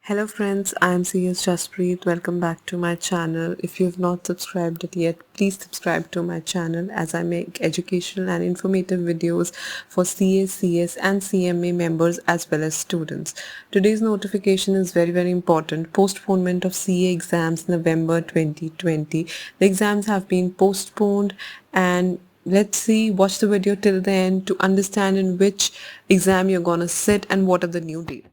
Hello friends, I am CS Jaspreet. Welcome back to my channel. If you have not subscribed it yet, please subscribe to my channel as I make educational and informative videos for CA, CS and CMA members as well as students. Today's notification is very important. Postponement of CA exams November 2020. The exams have been postponed and let's see, watch the video till the end to understand in which exam you're gonna sit and what are the new dates.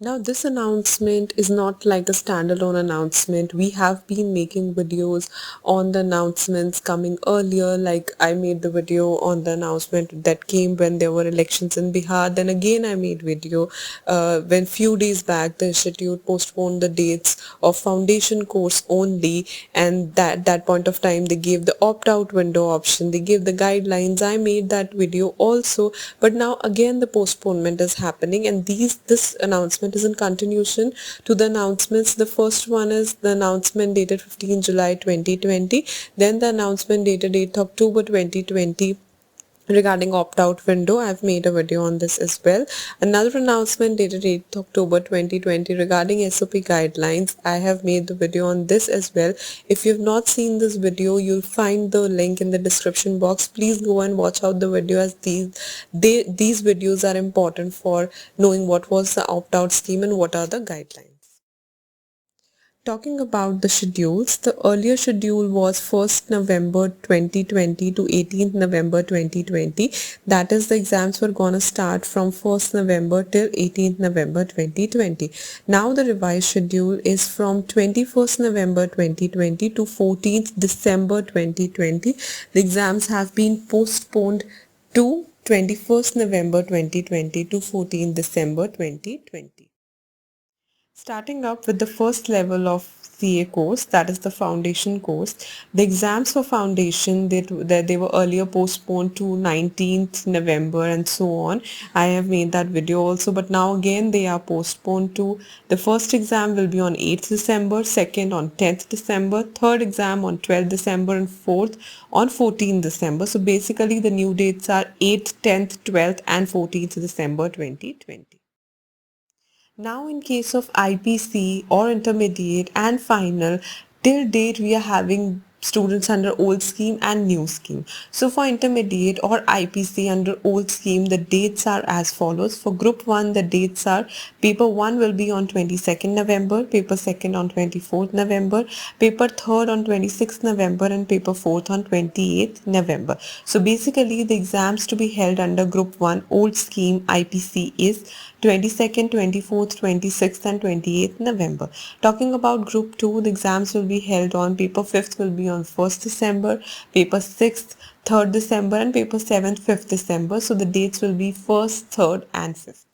Now this announcement is not like a standalone announcement. We have been making videos on the announcements coming earlier, like I made the video on the announcement that came when there were elections in Bihar. Then again I made video when few days back the institute postponed the dates of foundation course only, and that point of time they gave the opt-out window option, they gave the guidelines. I made that video also, but now again the postponement is happening, and this announcement is in continuation to the announcements. The first one is the announcement dated 15 July 2020, then the announcement dated 8th October 2020 regarding opt-out window. I've made a video on this as well. Another announcement dated 8th October 2020 regarding SOP guidelines. I have made the video on this as well. If you've not seen this video, you'll find the link in the description box. Please go and watch out the video, as these videos are important for knowing what was the opt-out scheme and what are the guidelines. Talking about the schedules, the earlier schedule was 1st November 2020 to 18th November 2020. That is, the exams were gonna start from 1st November till 18th November 2020. Now the revised schedule is from 21st November 2020 to 14th December 2020. The exams have been postponed to 21st November 2020 to 14th December 2020. Starting up with the first level of CA course, that is the foundation course. The exams for foundation, they were earlier postponed to 19th November and so on. I have made that video also, but now again they are postponed to, the first exam will be on 8th December, second on 10th December, third exam on 12th December and fourth on 14th December. So basically the new dates are 8th, 10th, 12th and 14th December 2020. Now in case of IPC or intermediate and final, till date we are having students under old scheme and new scheme. So for intermediate or IPC under old scheme, the dates are as follows. For group 1, the dates are paper 1 will be on 22nd November, paper 2nd on 24th November, paper 3rd on 26th November and paper 4th on 28th November. So basically the exams to be held under group 1 old scheme IPC is 22nd, 24th, 26th and 28th November. Talking about group 2, the exams will be held on paper 5th will be on 1st December, paper 6th, 3rd December and paper 7th, 5th December. So the dates will be 1st, 3rd and 5th.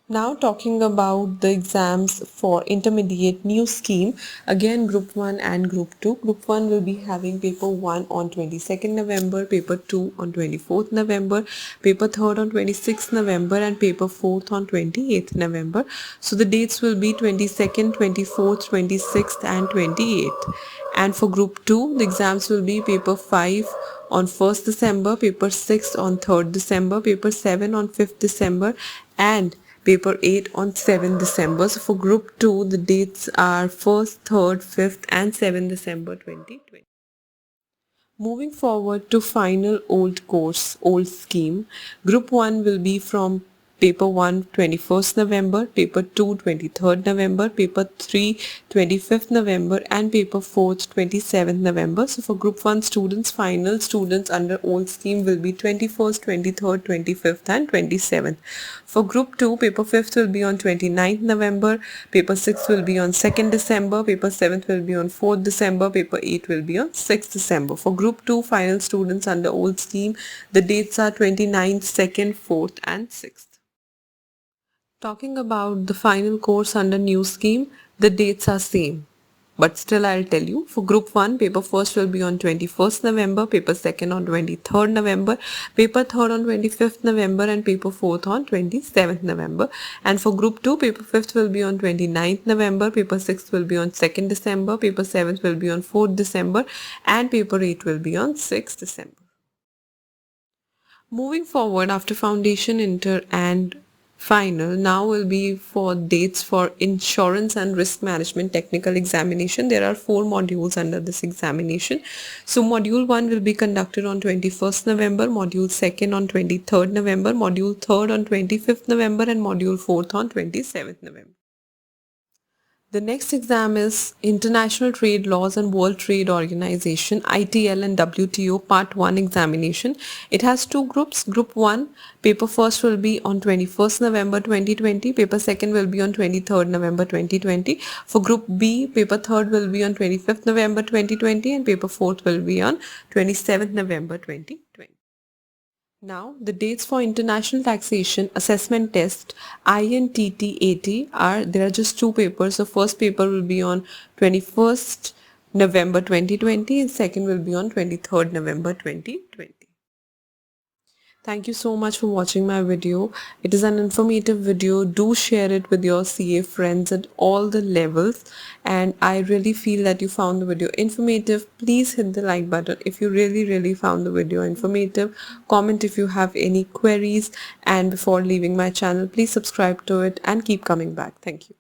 Now talking about the exams for intermediate new scheme, again group 1 and group 2. Group 1 will be having paper 1 on 22nd November, paper 2 on 24th November, paper 3rd on 26th November and paper 4th on 28th November. So the dates will be 22nd, 24th, 26th and 28th. And for group 2, the exams will be paper 5 on 1st December, paper 6 on 3rd December, paper 7 on 5th December and paper 8 on 7th December. So for group 2, the dates are 1st, 3rd, 5th and 7th December 2020. Moving forward to final old course, old scheme, group 1 will be from paper 1 21st November, paper 2 23rd November, paper 3 25th November and paper 4th 27th November. So for group 1 students, final students under old scheme will be 21st, 23rd, 25th and 27th. For group 2, paper 5th will be on 29th November, paper 6th will be on 2nd December, paper 7th will be on 4th December, paper 8 will be on 6th December. For group 2 final students under old scheme, the dates are 29th, 2nd, 4th and 6th. Talking about the final course under new scheme, the dates are same. But still I'll tell you, for group 1, paper 1st will be on 21st November, paper 2nd on 23rd November, paper 3rd on 25th November and paper 4th on 27th November. And for group 2, paper 5th will be on 29th November, paper 6th will be on 2nd December, paper 7th will be on 4th December and paper 8 will be on 6th December. Moving forward, after foundation, inter and final. Now will be for dates for insurance and risk management technical examination. There are 4 modules under this examination. So module 1 will be conducted on 21st November, module 2nd on 23rd November, module 3rd on 25th November, and module 4th on 27th November. The next exam is International Trade Laws and World Trade Organization ITL and WTO Part 1 examination. It has 2 groups. Group 1, paper first will be on 21st November 2020, paper second will be on 23rd November 2020. For Group B, paper third will be on 25th November 2020 and paper fourth will be on 27th November 2020. Now, the dates for International Taxation Assessment Test INTT-80 there are just 2 papers. The first paper will be on 21st November 2020 and second will be on 23rd November 2020. Thank you so much for watching my video. It is an informative video. Do share it with your CA friends at all the levels, and I really feel that you found the video informative. Please hit the like button if you really found the video informative. Comment if you have any queries, and before leaving my channel, please subscribe to it and keep coming back. Thank you.